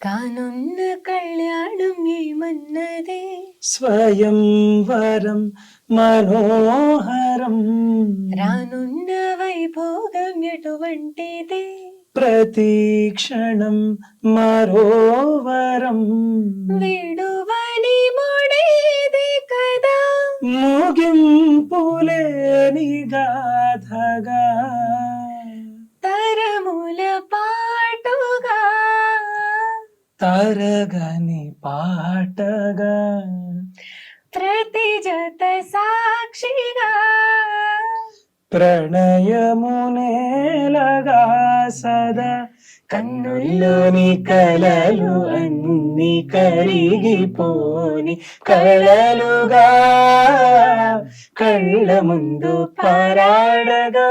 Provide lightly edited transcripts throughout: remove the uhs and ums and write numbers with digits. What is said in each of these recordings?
కానున్న కళ్యాణం ఏమన్నది స్వయంవరం మనోహరం రానున్న వైభోగం ఎటువంటిది ప్రతి క్షణం మరోవరం విడువని ముడేది కదా ముగింపులేని గాథగా తరముల పాటుగా తరగని పాటగా ప్రతి జత సాక్షిగా ప్రణయమునేలగా సదా కన్నుల్లోని కలలు అన్ని కరిగిపోని కలలుగా కళ్ళ ముందు పారాడగా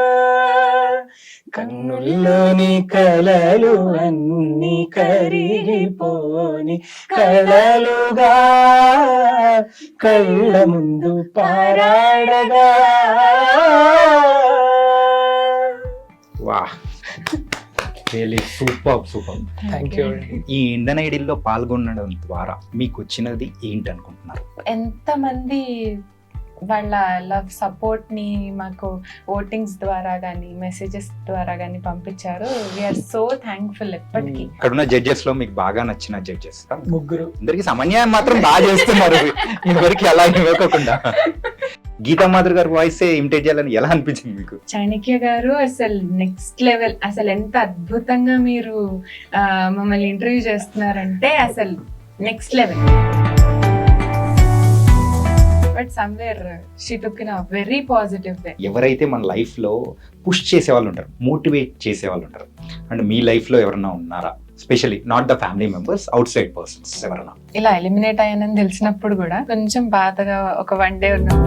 కన్నుల్లోని కలలు అన్ని కరిగిపోని కలలుగా కళ్ళ ముందు పారాడగా. వా రియలీ సూపర్. Thank you. ఈ ఇండియన్ ఐడీల్లో పాల్గొనడం ద్వారా మీకు వచ్చినది ఏంటి అనుకుంటున్నారు? ఎంతమంది వాళ్ళ లవ్ సపోర్ట్ ని మాకు ఓటింగ్స్ ద్వారా కానీ మెసేజెస్ ద్వారా కానీ పంపించారు. వీఆర్ సో థ్యాంక్ఫుల్ ఎప్పటికీ. ఇక్కడున్న జడ్జెస్ లో మీకు బాగా నచ్చిన జడ్జెస్ ముగ్గురు. అందరికి సమన్యాయం మాత్రం బాగా చేస్తున్నారు ఇదివరకు అలా ఇవ్వకుండా. గీతా మాధురి గారి వాయిస్ ఇమిటేట్ చేయాలని ఎలా అనిపించింది మీకు? చాణక్య గారు అసలు నెక్స్ట్ లెవెల్. అసలు ఎంత అద్భుతంగా మీరు మమ్మల్ని ఇంటర్వ్యూ చేస్తున్నారంటే అసలు next level. But somewhere she took in a very positive way. ఎవరైతే మన లైఫ్ లో పుష్ చేసే వాళ్ళు ఉంటారు, మోటివేట్ చేసే వాళ్ళు ఉంటారు, అండ్ మీ లైఫ్ లో ఎవరన్నా ఉన్నారా? Specially not the family members, out side persons ఎవరన్నా? ఇలా ఎలిమినేట్ అయ్యానని తెలిసినప్పుడు కూడా కొంచెం బాధగా ఒక 1 డే ఉన్నాం.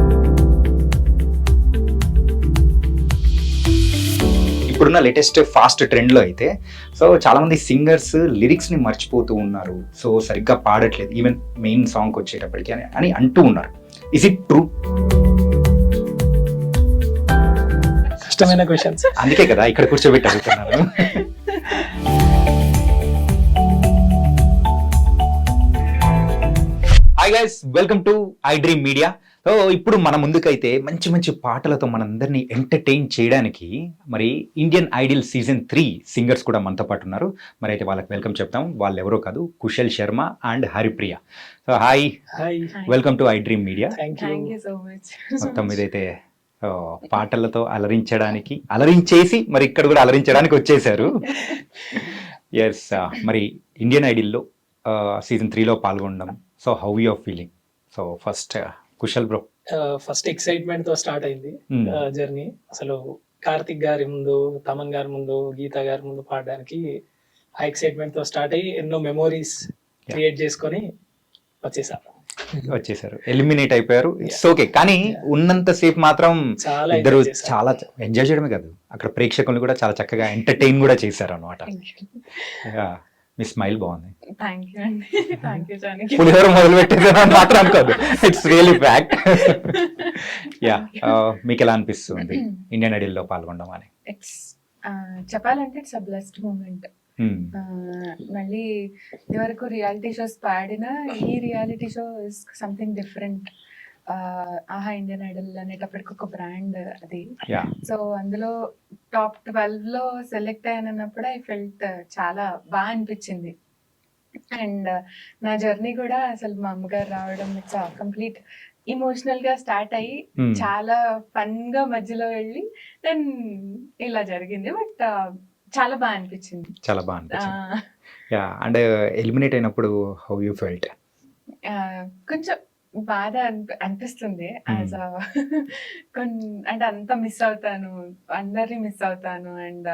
ఇప్పుడున్న లేటెస్ట్ ఫాస్ట్ ట్రెండ్ లో అయితే సో చాలా మంది సింగర్స్ లిరిక్స్ ని మర్చిపోతూ ఉన్నారు, సో సరిగ్గా పాడట్లేదు ఈవెన్ మెయిన్ సాంగ్ వచ్చేటప్పటికి అని అంటూ ఉన్నారు. Is it true? కష్టమైన క్వశ్చన్స్, అందుకే కదా ఇక్కడ కూర్చోబెట్టి అడుగుతున్నాను. Hi guys, welcome to I dream media. So ఇప్పుడు మన ముందుకైతే మంచి మంచి పాటలతో మనందరినీ ఎంటర్టైన్ చేయడానికి మరి ఇండియన్ ఐడల్ సీజన్ 3 సింగర్స్ కూడా మనతో పాటు ఉన్నారు. మరి అయితే వాళ్ళకి వెల్కమ్ చెప్తాం. వాళ్ళు ఎవరో కాదు, Kushal Sharma and Haripriya. So hi, welcome to I dream media. Thank you so much. మొత్తం మీదైతే పాటలతో అలరించేసి మరి ఇక్కడ కూడా అలరించడానికి వచ్చేసారు. ఎస్, మరి ఇండియన్ ఐడల్లో సీజన్ 3లో పాల్గొనడం, so how you are feeling? So first Kushal bro. First excitement తో స్టార్ట్ అయింది జర్నీ. అసలు కార్తిక్ గారి ముందు, తమన్ గారి ముందు, గీతా గారి ముందు పాడడానికి ఆ ఎక్సైట్మెంట్ తో స్టార్ట్ అయ్యి ఎన్నో మెమోరీస్ క్రియేట్ చేసుకొని వచ్చేసారు. ఎలిమినేట్ అయిపోయారు, ఇట్స్ ఓకే. కానీ ఉన్నంత సేపు మాత్రం ఇద్దరు చాలా ఎంజాయ్ చేయడమే కాదు, అక్కడ ప్రేక్షకులు కూడా చాలా చక్కగా ఎంటర్టైన్ కూడా చేశారు అనమాట. మీ స్మైల్ బాగుంది. పులిహోర మొదలు పెట్టేదని మాత్రం అనుకోదు, ఇట్స్ రియల్లీ ఫ్యాక్ట్. యా, మీకు ఎలా అనిపిస్తుంది ఇండియన్ ఐడల్లో పాల్గొనడం అని? చెప్పాలంటే ఇట్స్ అ బ్లెస్డ్ మూమెంట్. మళ్ళీ ఇదివరకు రియాలిటీ షోస్ పాడినా ఈ reality show is something different. ఆహా ఇండియన్ ఐడల్ అనేటప్పటికి ఒక బ్రాండ్ అది. సో అందులో టాప్ 12 లో సెలెక్ట్ అయ్యానన్నప్పుడు ఐ ఫెల్ట్ చాలా బాగా అనిపించింది. అండ్ నా జర్నీ కూడా అసలు మా అమ్మగారు రావడం ఇట్స్ కంప్లీట్ ఇమోషనల్ గా స్టార్ట్ అయ్యి చాలా ఫన్ గా మధ్యలో వెళ్ళి దెన్ ఇలా జరిగింది. బట్ చాలా బాగా అనిపించింది. చాలా బాగా అనిపించింది. యా, అండ్ ఎలిమినేట్ అయినప్పుడు హౌ యూ ఫెల్ట్? కొంచెం బాధ అనిపిస్తుంది. యాజ్ అంటే అంతా మిస్ అవుతాను, అందరినీ మిస్ అవుతాను. అండ్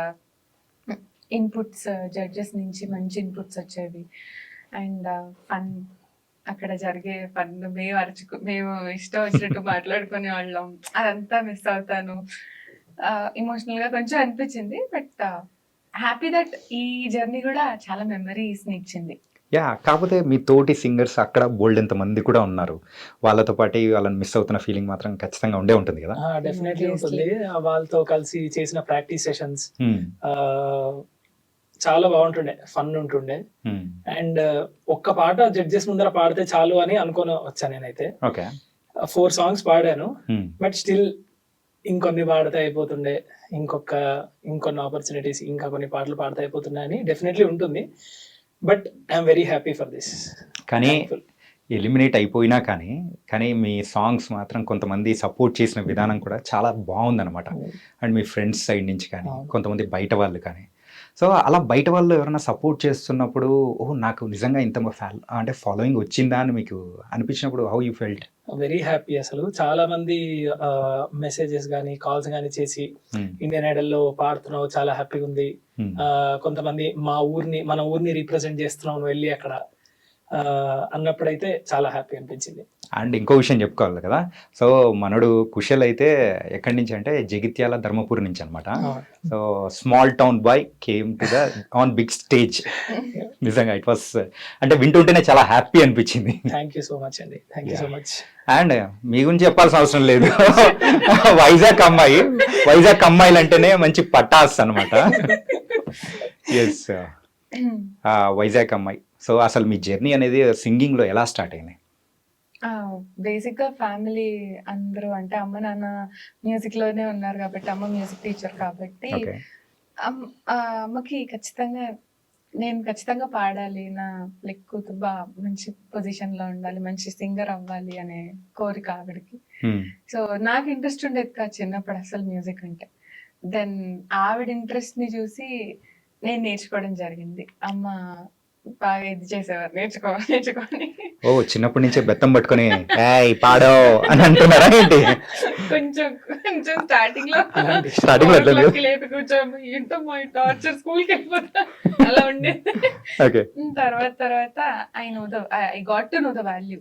ఇన్పుట్స్ జడ్జెస్ నుంచి మంచి ఇన్పుట్స్ వచ్చేవి. అండ్ ఫన్, అక్కడ జరిగే ఫన్, మేము ఇష్టం వచ్చినట్టు మాట్లాడుకునే వాళ్ళం, అదంతా మిస్ అవుతాను. ఇమోషనల్ గా కొంచెం అనిపించింది. బట్ హ్యాపీ దట్ ఈ జర్నీ కూడా చాలా మెమరీస్ ని ఇచ్చింది. యా, కాకపోతే మీ తోటి సింగర్స్ అక్కడ బోల్డ్ ఎంత మంది కూడా ఉన్నారు, వాళ్ళతో పాటు వాళ్ళని మిస్ అవుతున్న ఫీలింగ్ మాత్రం ఖచ్చితంగా ఉండే ఉంటుంది కదా? డెఫినెట్లీ ఉంటుంది. వాళ్ళతో కలిసి చేసిన ప్రాక్టీస్ సెషన్స్ చాలా బాగుంటుండే, ఫన్ ఉంటుండే. అండ్ ఒక్క పాట జడ్జెస్ ముందర పాడితే చాలు అని అనుకొని వచ్చాను నేనైతే. ఓకే. 4 సాంగ్స్ పాడాను, బట్ స్టిల్ ఇంకొన్ని పాడితే అయిపోతుండే, ఇంకొన్ని ఆపర్చునిటీస్, ఇంకా కొన్ని పాటలు పాడితే అయిపోతుండే అని డెఫినెట్లీ ఉంటుంది. But I'm very happy for this. కానీ ఎలిమినేట్ అయిపోయినా కానీ మీ సాంగ్స్ మాత్రం కొంతమంది సపోర్ట్ చేసిన విధానం కూడా చాలా బాగుందన్నమాట. అండ్ మీ ఫ్రెండ్స్ సైడ్ నుంచి కానీ కొంతమంది బయట వాళ్ళు కానీ, సో అలా బయట వాళ్ళు ఎవరైనా సపోర్ట్ చేస్తున్నప్పుడు నాకు నిజంగా ఇంత అంటే ఫాలోయింగ్ వచ్చిందా అని మీకు అనిపించినప్పుడు how you felt? Very happy. అసలు చాలా మంది మెసేజెస్ కానీ కాల్స్ కానీ చేసి ఇండియన్ ఐడల్ లో పాడుతున్నావు, చాలా హ్యాపీగా ఉంది. కొంతమంది మన ఊరిని రిప్రజెంట్ చేస్తున్నావు వెళ్ళి అక్కడ అన్నప్పుడైతే చాలా హ్యాపీ అనిపించింది. అండ్ ఇంకో విషయం చెప్పుకోవాలి కదా, సో మనోడు కుశల్ అయితే ఎక్కడి నుంచి అంటే జగిత్యాల ధర్మపురి నుంచి అనమాట. So small town boy came to the on big stage. నిజంగా ఇట్ వాస్ అంటే వింటుంటేనే చాలా హ్యాపీ అనిపించింది. థ్యాంక్ యూ సో మచ్ అండి, thank you so much. And మీ గురించి చెప్పాల్సిన అవసరం లేదు, వైజాగ్ అమ్మాయిలు అంటేనే మంచి పటాస్ అనమాట. ఎస్, వైజాగ్ అమ్మాయి. సో అసలు మీ జర్నీ అనేది సింగింగ్ లో ఎలా స్టార్ట్ అయింది? బేసిక్ గా ఫ్యామిలీ అందరూ అంటే అమ్మ నాన్న మ్యూజిక్ లోనే ఉన్నారు కాబట్టి, అమ్మ మ్యూజిక్ టీచర్ కాబట్టి అమ్మకి నేను ఖచ్చితంగా పాడాలి, నా కూతురు మంచి పొజిషన్ లో ఉండాలి, మంచి సింగర్ అవ్వాలి అనే కోరిక ఆవిడకి. సో నాకు ఇంట్రెస్ట్ ఉండేది కాదు చిన్నప్పుడు అసలు మ్యూజిక్ అంటే. దెన్ ఆవిడ ఇంట్రెస్ట్ ని చూసి నేను నేర్చుకోవడం జరిగింది. అమ్మ బాగా ఇది చేసేవారు, నేర్చుకోని. చిన్నప్పటి నుంచే బెత్తం పట్టుకొని పాడో అని అంటున్నారా ఏంటి? కొంచెం స్టార్టింగ్ లో లేపి కూర్చోము, ఏంటో మా టార్చర్, స్కూల్కి వెళ్ళిపోతా అలా ఉండేది. తర్వాత I got to know the value.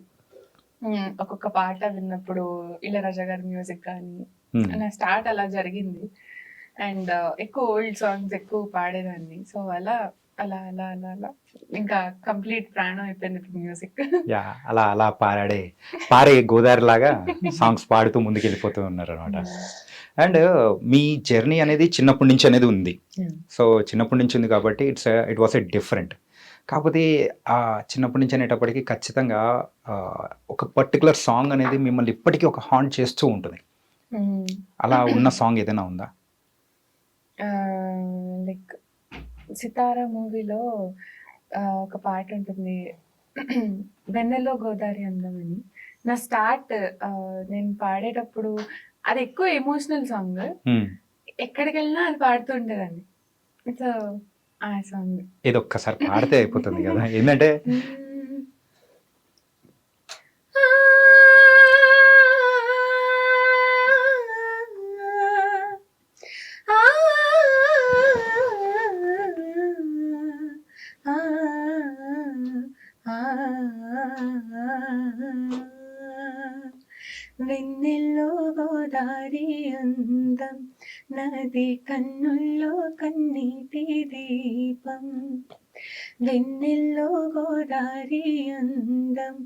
ఒక్కొక్క పాట విన్నప్పుడు ఇళయరాజా గారి మ్యూజిక్ కానీ నా స్టార్ట్ అలా జరిగింది. అండ్ ఎక్కువ ఓల్డ్ సాంగ్స్ ఎక్కువ పాడేదాన్ని. సో అలా అలా అలా అలా అలా ఇంకా కంప్లీట్ ప్రాణం అయిపోయింది మ్యూజిక్. అలా పారే గోదావరి లాగా సాంగ్స్ పాడుతూ ముందుకు వెళ్ళిపోతూ ఉన్నారు అనమాట. అండ్ మీ జర్నీ అనేది చిన్నప్పటి నుంచి అనేది ఉంది. సో చిన్నప్పటి నుంచి ఉంది కాబట్టి ఇట్ వాస్ ఎ డిఫరెంట్. కాకపోతే ఆ చిన్నప్పటి నుంచి అనేటప్పటికీ ఖచ్చితంగా ఒక పర్టికులర్ సాంగ్ అనేది మిమ్మల్ని ఇప్పటికీ ఒక హాంట్ చేస్తూ ఉంటుంది. అలా ఉన్న సాంగ్ ఏదైనా ఉందా? లైక్ సితారా మూవీలో ఒక పాట ఉంటుంది, వెన్నెల్లో గోదావరి అందం అని. నా స్టార్ట్ నేను పాడేటప్పుడు అది ఎక్కువ ఎమోషనల్ సాంగ్, ఎక్కడికి వెళ్ళినా అది పాడుతూ ఉండేదాన్ని. సో ఆ సాంగ్ ఏదో ఒక్కసారి పాడితే అయిపోతుంది కదా, ఏంటంటే వెన్నెల్లో గోదారి అందం, నది కన్నుల్లో కన్నీటి దీపం. వెన్నెల్లో గోదారి అందం,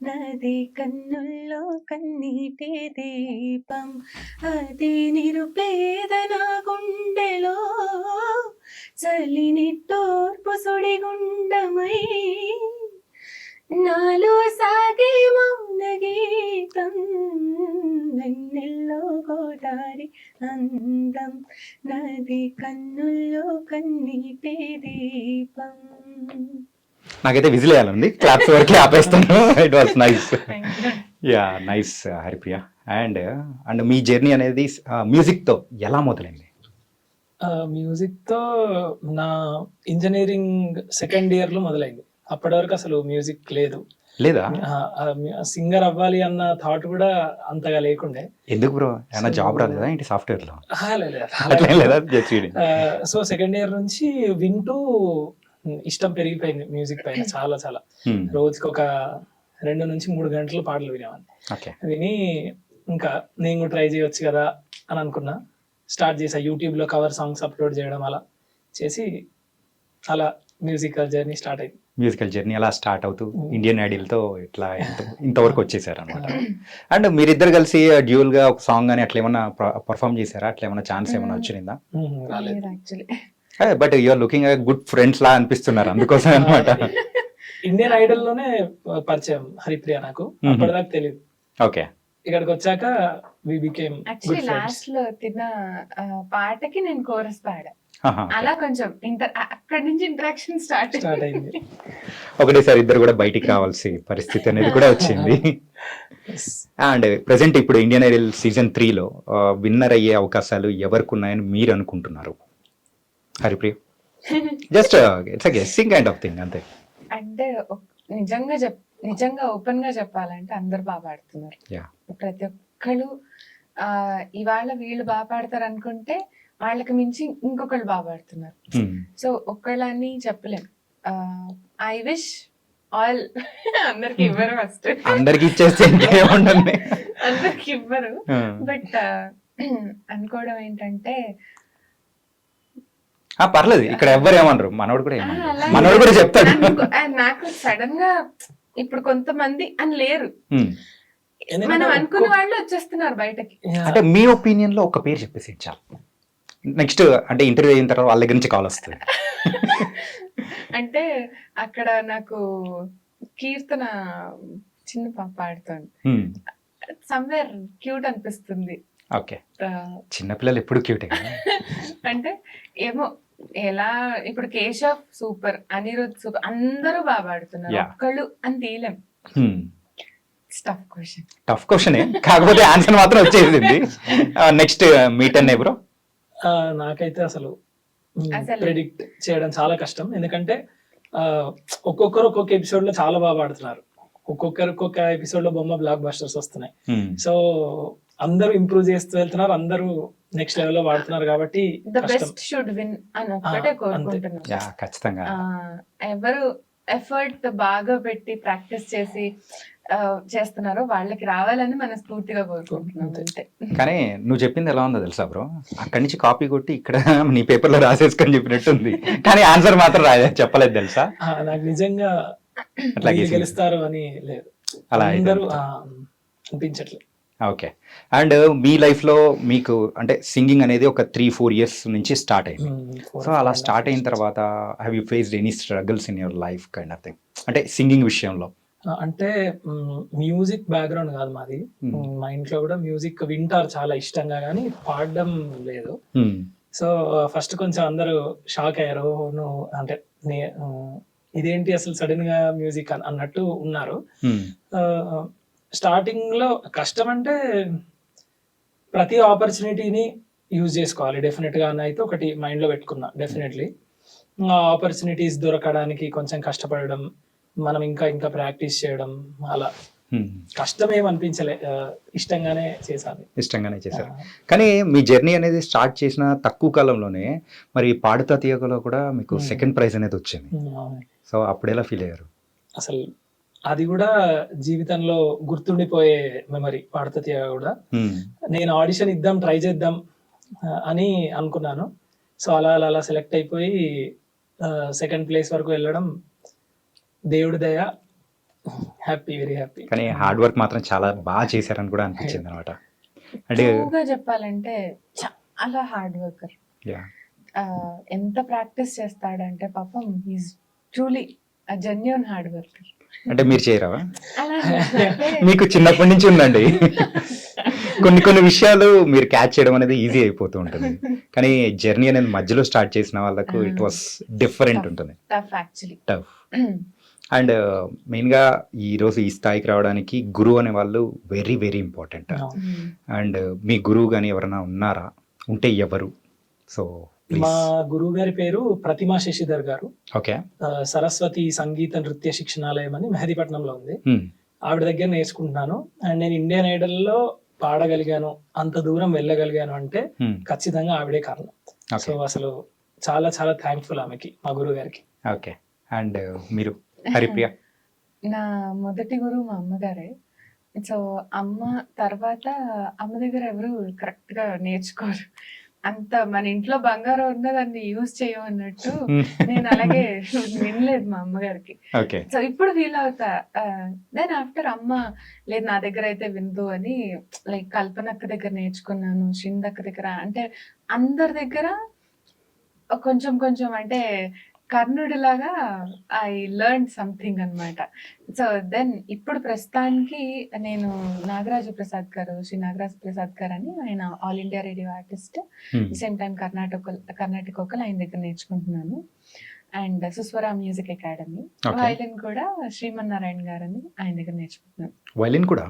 నది కన్నుల్లో కన్నీటి దీపం. అది నిరుపేద నా గుండెలో చలిని తోర్పు సుడిగుండమై, నాలో సాగే మౌన గీతం. వెన్నెల్లో గోదారి అందం, నది కన్నుల్లో కన్నీటి దీపం. నాకైతే విజిల్ వేయాలండి, క్లాప్స్ వరకు ఆపేస్తాను. It was nice. Ya nice Haripriya. And మీ జర్నీ అనేది మ్యూజిక్ తో ఎలా మొదలైంది? మ్యూజిక్ తో నా ఇంజనీరింగ్ సెకండ్ ఇయర్ లో మొదలైంది. అప్పటి వరకు అసలు మ్యూజిక్ లేదా? సింగర్ అవ్వాలి అన్న థాట్ కూడా అంతగా లేకుండే. ఎందుకు బ్రో, ఏమైనా జాబ్ రాలేదా ఏంటి సాఫ్ట్వేర్ లో? సో సెకండ్ ఇయర్ నుంచి వింటూ ఇష్టం పెరిగిపోయింది మ్యూజిక్ పైన చాలా చాలా. రోజుకి ఒక 2 నుంచి 3 గంటలు పాటలు వినేవాడిని. విని ఇంకా నేను ట్రై చేయొచ్చు కదా అని అనుకున్నా. స్టార్ట్ చేసా యూట్యూబ్ లో కవర్ సాంగ్స్ అప్లోడ్ చేయడం, అలా చేసి అలా మ్యూజికల్ జర్నీ స్టార్ట్ అయింది. మ్యూజికల్ జర్నీ అలా స్టార్ట్ అవుతూ ఇండియన్ ఐడల్ తో ఇట్లా ఇంతవరకు వచ్చేసారు అనమాట. అండ్ మీరిద్దరు కలిసి డ్యూయల్ గా ఒక సాంగ్ అని అట్లా ఏమన్నా పర్ఫామ్ చేశారా? అట్లా ఏమన్నా ఛాన్స్ ఏమన్నా వచ్చిందా? Actually but you are looking good friends లా అనిపిస్తున్నారు, అందుకోసం అనమాట. ఇండియన్ ఐడల్ లోనే పరిచయం హరిప్రియ నాకు, అప్పటిదాకా తెలియదు. ఓకే. ఇక్కడికి వచ్చాక we became actually good friends. Last లో తిన్న పాటకి నేను కోరస్ పాడా, అలా కొంచెం అక్కడి నుంచి ఇంటరాక్షన్ స్టార్ట్ స్టార్ట్ అయింది. ఒకటేసారి ఇద్దరు కూడా బయటికి రావాల్సి పరిస్థితి అనేది కూడా వచ్చింది. అండ్ ప్రెసెంట్ ఇప్పుడు ఇండియన్ ఐడల్ సీజన్ 3లో విన్నర్ అయ్యే అవకాశాలు ఎవరికి ఉన్నాయని మీరు అనుకుంటున్నారు? Haripriya, just it's guessing kind of thing అంతే. అంటే నిజంగా ఓపెన్ గా చెప్పాలంటే అందరు బాగా పాడుతున్నారు. Yeah. ప్రతి ఒక్కళ్ళు ఇవాళ వీళ్ళు బాగా పాడతారు అనుకుంటే వాళ్ళకి మించి ఇంకొకళ్ళు బాగా పాడుతున్నారు. సో ఒక్కళ్ళని చెప్పలేం. ఐ విష్ ఆల్ అందరికి ఇవ్వరు, ఫస్ట్ అందరికి ఇచ్చేస్తే ఇంకేముంటుంది. అందరికి ఇవ్వరు. బట్ అనుకోవడం ఏంటంటే పర్లేదు, ఇక్కడ ఎవ్వరు ఏమనరు, మనోడు కూడా ఏమనరు, అలాగే మనోడు కూడా చెప్తాడు. నాకు సడన్ గా ఇప్పుడు కొంతమంది అని లేరు, ఎందుకంటే మనం అనుకున్న వాళ్ళు వచ్చేస్తున్నారు బయటకి. అంటే మీ ఒపీనియన్ లో ఒక పేరు చెప్పేసి చాలు, నెక్స్ట్ అంటే ఇంటర్వ్యూ అయిన తర్వాత వాళ్ళ దగ్గర నుంచి కాల్ వస్తుంది. అంటే అక్కడ నాకు కీర్తన చిన్న పాప పాడుతుంది, సమ్వేర్ క్యూట్ అనిపిస్తుంది. ఓకే, చిన్నపిల్లలు ఎప్పుడు క్యూటే కదా. అంటే ఏమో ఎలా ఇప్పుడు కేశవ్ సూపర్, అనిరుద్ సూపర్, అందరూ బాగా పాడుతున్నారు, Yeah. ఒక్కళ్ళు అని తీయలేం. టఫ్ క్వశ్చన్, టఫ్ క్వశ్చనే, కాకపోతే ఆన్సర్ మాత్రం వచ్చేసింది. నెక్స్ట్ మీట్ అనే బ్రో. నాకైతే అసలు అసలు- ప్రెడిక్ట్ చేయడం చాలా కష్టం, ఎందుకంటే ఒక్కొక్కరు ఒక్కొక్క ఎపిసోడ్ లో చాలా బాగా పాడుతున్నారు. ఒక్కొక్క ఎపిసోడ్ లో బొమ్మ బ్లాక్ బస్టర్స్ వస్తున్నాయి. సో అందరూ ఇంప్రూవ్ చేస్తూ వెళ్తున్నారు, అందరూ నెక్స్ట్ లెవెల్ లో వాడుతున్నారు, కాబట్టి ద కష్టం. బెస్ట్ షుడ్ విన్ అని ఒక్కటే కోరుకుంటున్నాను. యా, ఖచ్చితంగా. ఎవరు ఎఫర్ట్ బాగా పెట్టి ప్రాక్టీస్ చేసి చేస్తున్నారో వాళ్ళకి రావాలని మనస్ఫూర్తిగా కోరుకుంటున్నాం అంతే. కానీ నువ్వు చెప్పింది ఎలా ఉందో తెలుసా బ్రో, అక్కడి నుంచి కాపీ కొట్టి ఇక్కడ నీ పేపర్ లో రాసేసుకొని చెప్పినట్టుంది, కానీ ఆన్సర్ మాత్రం చెప్పలేదు తెలుసా. నాకు నిజంగా అట్లా వీళ్ళు గెలుస్తారు అని లేదు, అలా అందరూ అనిపించట్లేదు. ఓకే. అండ్ మీ లైఫ్ లో మీకు అంటే సింగింగ్ అనేది ఒక 3-4 years నుంచి స్టార్ట్ అయింది. సో అలా స్టార్ట్ అయిన తర్వాత have you faced any struggles in your life kind of thing, అంటే సింగింగ్ విషయంలో? అంటే మ్యూజిక్ బ్యాక్గ్రౌండ్ కాదు మాది, మా ఇంట్లో కూడా మ్యూజిక్ వింటారు చాలా ఇష్టంగా, కానీ పాడడం లేదు. సో ఫస్ట్ కొంచెం అందరూ షాక్ అయ్యారు, నువ్వు అంటే ఇదేంటి అసలు సడన్ గా మ్యూజిక్ అన్నట్టు ఉన్నారు. స్టార్టింగ్ లో కష్టం అంటే ప్రతి ఆపర్చునిటీని యూజ్ చేసుకోవాలి డెఫినెట్ గా అని అయితే ఒకటి మైండ్ లో పెట్టుకున్నా. డెఫినెట్లీ ఆపర్చునిటీస్ దొరకడానికి కొంచెం కష్టపడడం, మనం ఇంకా ప్రాక్టీస్ చేయడం, అలా కష్టం ఏమనిపించలే, ఇష్టంగానే చేశారు. కానీ మీ జర్నీ అనేది స్టార్ట్ చేసిన తక్కువ కాలంలోనే మరి పాడుతా తీయకలో కూడా మీకు సెకండ్ ప్రైజ్ అనేది వచ్చింది. సో అప్పుడు ఎలా ఫీల్ అయ్యారు? అసలు అది కూడా జీవితంలో గుర్తుండిపోయే మెమరీ. పాడుతా తీయగా కూడా నేను ఆడిషన్ ట్రై చేద్దాం అని అనుకున్నాను. సో అలా సెలెక్ట్ అయిపోయి సెకండ్ ప్లేస్ వరకు వెళ్ళడం దేవుడి దయ. Happy, very happy. కానీ హార్డ్ వర్క్ మాత్రం చాలా బాగా చేశారని కూడా అనిపించింది అనమాట. అంటే చెప్పాలంటే చాలా హార్డ్ వర్కర్. ఎంత ప్రాక్టీస్ చేస్తాడంటే పాపం he's truly a genuine hard worker. అంటే మీరు చేయరావా? అలా మీకు చిన్నప్పటి నుంచి ఉందండి. కొన్ని విషయాలు మీరు క్యాచ్ చేయడం అనేది ఈజీ అయిపోతూ ఉంటుంది, కానీ జర్నీ అనేది మధ్యలో స్టార్ట్ చేసిన వాళ్ళకు ఇట్ వాస్ డిఫరెంట్ ఉంటుంది, టఫ్ యాక్చువల్లీ, టఫ్. అండ్ మెయిన్గా ఈరోజు ఈ స్థాయికి రావడానికి గురువు అనే వాళ్ళు వెరీ వెరీ ఇంపార్టెంట్. అండ్ మీ గురువు కానీ ఎవరైనా ఉన్నారా? ఉంటే ఎవరు? సో మా గురువు గారి పేరు ప్రతిమా శశిధర్ గారు. ఓకే. సరస్వతి సంగీత నృత్య శిక్షణాలయం అని మెహదీపట్నంలో ఉంది. ఆవిడ దగ్గర నేర్చుకుంటున్నాను. అండ్ నేను ఇండియన్ ఐడల్ లో పాడగలిగాను, అంత దూరం వెళ్ళగలిగాను అంటే ఖచ్చితంగా ఆవిడే కారణం. సో అసలు చాలా చాలా థ్యాంక్ఫుల్ ఆమెకి, మా గురువు గారికి. ఓకే. అండ్ మీరు హరిప్రియ? నా మొదటి గురువు మా అమ్మగారే. సో అమ్మ తర్వాత అమ్మ దగ్గర ఎవరు కరెక్ట్ గా నేర్చుకోరు, అంత మన ఇంట్లో బంగారం ఉన్నది దాన్ని యూజ్ చేయమన్నట్టు. నేను అలాగే వినలేదు మా అమ్మగారికి. సో ఇప్పుడు ఫీల్ అవుతా. దెన్ ఆఫ్టర్ అమ్మ లేదు నా దగ్గర అయితే విందు అని, లైక్ కల్పనక్క దగ్గర నేర్చుకున్నాను, శ్రీందక్క దగ్గర, అంటే అందరి దగ్గర కొంచెం కొంచెం, అంటే కర్ణుడిలాగా ఐ లెర్న్ సంథింగ్ అన్నమాట. సో దెన్ ఇప్పుడు ప్రస్తుతానికి నేను నాగరాజు ప్రసాద్ గారు, శ్రీ నాగరాజు ప్రసాద్ గారు అని ఆయన all India radio artist, same time Karnataka vocal ఆయన దగ్గర నేర్చుకుంటున్నాను. And Susvara music academy. Okay. Violin కూడా శ్రీమన్నారాయణ గారు అని ఆయన దగ్గర నేర్చుకుంటున్నాను. వైలిన్ కూడా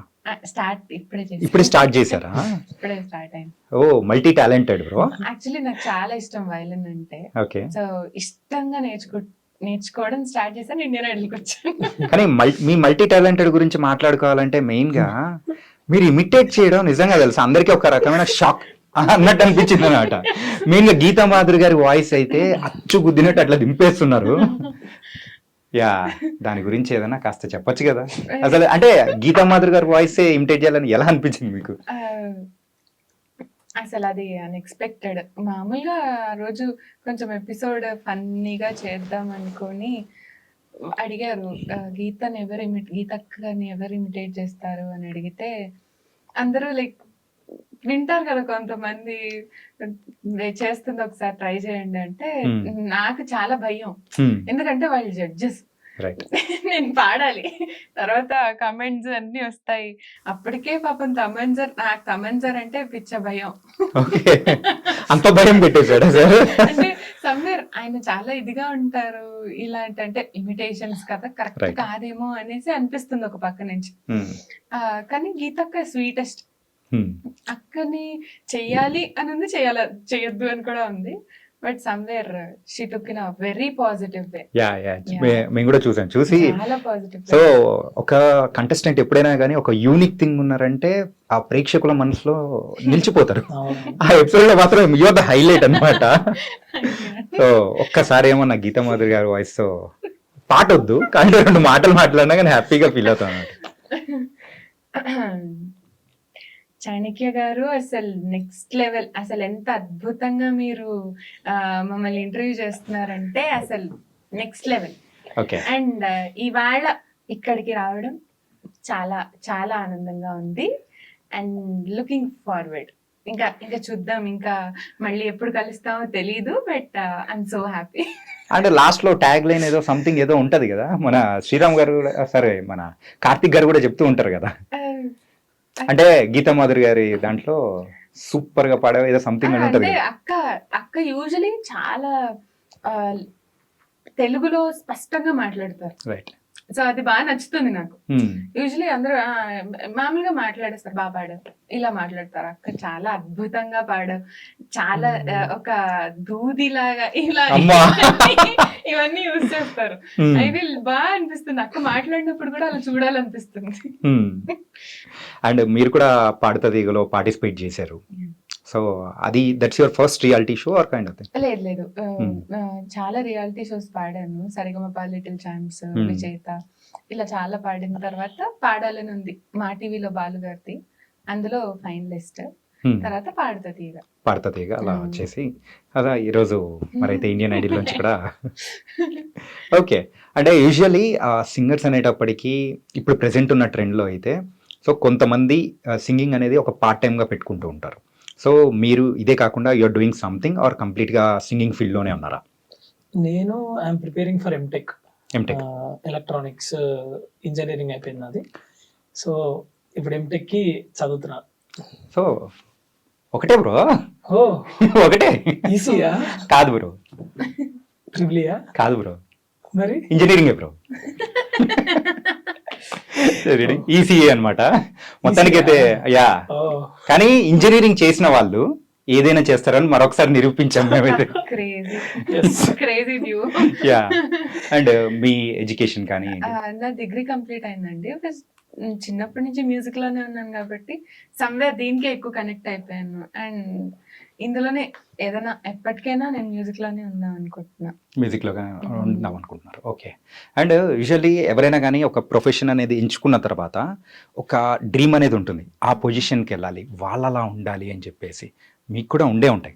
స్టార్ట్ ఇప్పుడే ఇప్పుడు స్టార్ట్ చేశారా? ఇప్పుడే స్టార్ట్ అయింది. ఓ మల్టీ టాలెంటెడ్ బ్రో. యాక్చువల్లీ నాకు చాలా ఇష్టం వైలిన్ అంటే. ఓకే. సో ఇష్టంగా నేర్చుకోవడం స్టార్ట్ చేశాను, ఇండియన్ ఐడల్కి వచ్చాను. కానీ మీ మల్టీ టాలెంటెడ్ గురించి మాట్లాడుకోవాలంటే మెయిన్ గా మీరు ఇమిటేట్ చేయడం నిజంగా తెలుసు అందరికీ ఒక రకమైన షాక్ అన్నట్టు అనిపించింది అనమాట. మెయిన్ గా గీతా మాధురి గారి వాయిస్ అయితే అచ్చు గుద్దినట్టు అట్లా దింపేస్తున్నారు. యా, దాని గురించి ఏదైనా కాస్త చెప్పొచ్చు కదా. అసలు అంటే గీతా మాధురి గారి వాయిస్ ఇమిటేట్ చేయాలని ఎలా అనిపించింది మీకు? అసలు అది అన్ఎక్స్పెక్టెడ్. మామూలుగా ఆ రోజు కొంచెం ఎపిసోడ్ ఫన్నీగా చేద్దాం అనుకొని అడిగారు, గీతక్కని ఎవరు ఇమిటేట్ చేస్తారు అని అడిగితే అందరూ లైక్ వింటారు కదా కొంతమంది, చేస్తుంది ఒకసారి ట్రై చేయండి అంటే నాకు చాలా భయం. ఎందుకంటే వాళ్ళు జడ్జెస్, నేను పాడాలి, తర్వాత కమెంట్స్ అన్ని వస్తాయి. అప్పటికే పాపం నాకు తమంజర్ అంటే పిచ్చ భయం. అంత భయం పెట్టేశాడు సార్. అంటే సమ్వేర్ ఆయన చాలా ఇదిగా ఉంటారు, ఇలాంటి అంటే ఇమిటేషన్స్ కదా కరెక్ట్ కాదేమో అనేసి అనిపిస్తుంది ఒక పక్క నుంచి. కానీ గీతక్క స్వీటెస్ట్. అక్కని చెయ్యాలి అని ఉంది, చెయ్యొద్దు అని కూడా ఉంది. But somewhere she took in a very positive way. మేము కూడా చూసి చాలా పాజిటివ్. సో ఒక కంటెస్టెంట్ ఎప్పుడైనా కానీ ఒక యూనిక్ థింగ్ ఉన్నారంటే ఆ ప్రేక్షకుల మనసులో నిలిచిపోతారు. ఆ ఎపిసోడ్ లో మాత్రం యూఆర్ ద హైలైట్ అన్నమాట. సో ఒక్కసారి ఏమో నా గీతా మాధురి గారి వాయిస్ తో పాట వద్దు కానీ 2 మాటలు మాట్లాడినా కానీ హ్యాపీగా ఫీల్ అవుతాను అన్నమాట. చాణక్య గారు అసలు నెక్స్ట్ లెవెల్. అసలు ఎంత అద్భుతంగా మీరు మమ్మల్ని ఇంటర్వ్యూ చేస్తున్నారంటే అసలు నెక్స్ట్ లెవెల్. అండ్ ఇవాళ ఇక్కడికి రావడం చాలా చాలా ఆనందంగా ఉంది. And looking forward. ఇంకా చూద్దాం, ఇంకా మళ్ళీ ఎప్పుడు కలుస్తామో తెలీదు, బట్ ఐఎమ్ సో హ్యాపీ. అంటే లాస్ట్ లో ట్యాగ్ లైన్ ఏదో సంథింగ్ ఏదో ఉంటది కదా, మన శ్రీరామ్ గారు సరే మన కార్తిక్ గారు కూడా చెప్తూ ఉంటారు కదా, అంటే గీతా మాధురి గారి దాంట్లో సూపర్ గా పాడే ఏదో సంథింగ్ అని ఉంటది. అక్క యూజువలీ చాలా తెలుగులో స్పష్టంగా మాట్లాడతారు. రైట్. సో అది బాగా నచ్చుతుంది నాకు. యూజువలీ అందరూ మామూలుగా మాట్లాడేస్తారు, బాగా పాడారు ఇలా మాట్లాడతారు. అక్క చాలా అద్భుతంగా పాడారు, చాలా ఒక దూదిలాగా ఇలా ఇవన్నీ యూజ్ చేస్తారు. అది బాగా అనిపిస్తుంది. అక్క మాట్లాడినప్పుడు కూడా అలా చూడాలనిపిస్తుంది. అండ్ మీరు కూడా పాడుతా తీగలో పార్టిసిపేట్ చేశారు. సో అది that's your first reality show or kind of thing? లేదు, చాలా రియాలిటీ షోస్ పాడాను. సరిగమప, లిటిల్ ఛాంప్స్, విజేత, ఇలా చాలా పాడిన తర్వాత పాడాలని ఉంది మా టీవీలో బాలు గారిది, అందులో ఫైనలిస్ట్. తర్వాత పాడుతా తీగ అలా వచ్చేసి అలా ఈరోజు మరైతే ఇండియన్ ఐడల్ నుంచి కూడా ఓకే. అంటే యూజువల్లీ సింగర్స్ అనేటప్పటికీ ఇప్పుడు ప్రెసెంట్ ఉన్న ట్రెండ్లో అయితే సో కొంతమంది సింగింగ్ అనేది ఒక పార్ట్ టైమ్గా పెట్టుకుంటూ ఉంటారు. సో మీరు ఇదే కాకుండా యూఆర్ డూయింగ్ సంథింగ్ ఆర్ కంప్లీట్గా సింగింగ్ ఫీల్డ్లోనే ఉన్నారా? నేను I'm preparing for MTech. Electronics engineering అయిపోయింది నాది. సో ఇప్పుడు ఎంటెక్కి చదువుతున్నా. సో ఒకటే బ్రో? ఒకటే. ఈసీయా? కాదు బ్రో. ట్రిపులియా? కాదు బ్రో, మరి ఇంజనీరింగే బ్రో. ఈసీఏ అన్నమాట మొత్తానికి అయితే. యా, కానీ ఇంజనీరింగ్ చేసిన వాళ్ళు ఏదైనా చేస్తారని మరొకసారి నిరూపించాం మేమైతే. యా. అండ్ మీ ఎడ్యుకేషన్ కానీ? నా డిగ్రీ కంప్లీట్ అయిందండి. చిన్నప్పటి నుంచి మ్యూజిక్ లోనే ఉన్నాను కాబట్టి సమ్వేర్ దీనికే ఎక్కువ కనెక్ట్ అయిపోయాను. అండ్ ఇందులోనే ఏదైనా ఎప్పటికైనా నేను మ్యూజిక్ లోనే ఉందాం అనుకుంటున్నా. ఉందాం అనుకుంటున్నారు. ఓకే. అండ్ యూజువల్లీ ఎవరైనా కానీ ఒక ప్రొఫెషన్ అనేది ఎంచుకున్న తర్వాత ఒక డ్రీమ్ అనేది ఉంటుంది, ఆ పొజిషన్కి వెళ్ళాలి, వాళ్ళలా ఉండాలి అని చెప్పేసి. మీకు కూడా ఉంటాయి.